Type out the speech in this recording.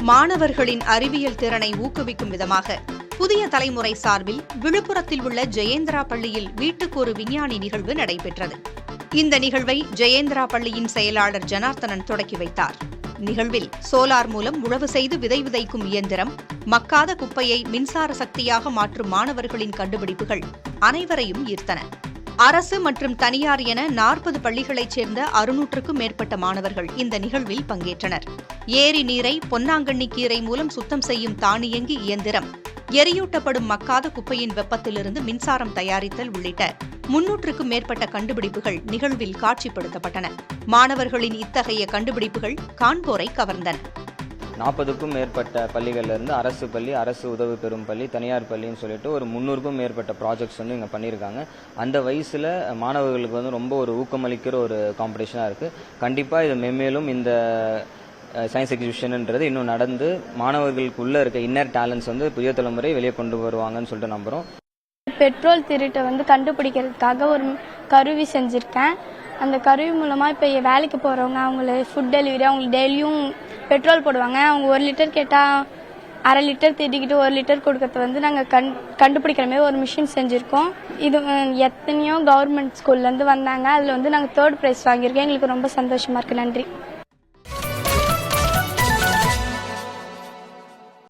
மாணவர்களின் அறிவியல் திறனை ஊக்குவிக்கும் விதமாக புதிய தலைமுறை சார்பில் விழுப்புரத்தில் உள்ள ஜெயேந்திரா பள்ளியில் வீட்டுக்கு ஒரு விஞ்ஞானி நிகழ்வு நடைபெற்றது. இந்த நிகழ்வை ஜெயேந்திரா பள்ளியின் செயலாளர் ஜனார்த்தனன் தொடக்கி வைத்தார். நிகழ்வில் சோலார் மூலம் உழவு செய்து விதை விதைக்கும் இயந்திரம், மக்காத குப்பையை மின்சார சக்தியாக மாற்றும் மாணவர்களின் கண்டுபிடிப்புகள் அனைவரையும் ஈர்த்தன. அரசு மற்றும் தனியார் என 40 பள்ளிகளைச் சேர்ந்த 600க்கும் மேற்பட்ட மாணவர்கள் இந்த நிகழ்வில் பங்கேற்றனர். ஏரி நீரை பொன்னாங்கண்ணி கீரை மூலம் சுத்தம் செய்யும் தானியங்கி இயந்திரம், எரியூட்டப்படும் மக்காத குப்பையின் வெப்பத்திலிருந்து மின்சாரம் தயாரித்தல் உள்ளிட்ட 300க்கும் மேற்பட்ட கண்டுபிடிப்புகள் நிகழ்வில் காட்சிப்படுத்தப்பட்டன. மாணவர்களின் இத்தகைய கண்டுபிடிப்புகள் காண்போரை கவர்ந்தன. 40க்கும் மேற்பட்ட பள்ளிகள்லேருந்து அரசு பள்ளி, அரசு உதவி பெறும் பள்ளி, தனியார் பள்ளின்னு சொல்லிட்டு ஒரு 300க்கும் மேற்பட்ட ப்ராஜெக்ட்ஸ் இங்கே பண்ணியிருக்காங்க. அந்த வயசில் மாணவர்களுக்கு ரொம்ப ஒரு ஊக்கமளிக்கிற ஒரு காம்படிஷனாக இருக்குது. கண்டிப்பாக இது மென்மேலும் இந்த சயின்ஸ் எக்ஸிபிஷன்ன்றது இன்னும் நடந்து மாணவர்களுக்குள்ளே இருக்க இன்னர் டேலண்ட்ஸ் புதிய தலைமுறை வெளியே கொண்டு வருவாங்கன்னு சொல்லிட்டு நம்புகிறோம். பெட்ரோல் திருட்டை கண்டுபிடிக்கிறதுக்காக ஒரு கருவி செஞ்சுருக்கேன். அந்த கருவி மூலமாக இப்போ வேலைக்கு போகிறவங்க, அவங்களுக்கு ஃபுட் டெலிவரி, அவங்களுக்கு டெய்லியும் பெட்ரோல் போடுவாங்க. அவங்க 1 லிட்டர் கேட்டால் அரை லிட்டர் தேடிக்கிட்டு 1 லிட்டர் கொடுக்கறது நாங்கள் கண்டுபிடிக்கிற மாதிரி ஒரு மிஷின் செஞ்சுருக்கோம். இது எத்தனையோ கவர்மெண்ட் ஸ்கூல்லேருந்து வந்தாங்க. அதில் நாங்கள் 3rd ப்ரைஸ் வாங்கியிருக்கோம். எங்களுக்கு ரொம்ப சந்தோஷமாக இருக்குது. நன்றி.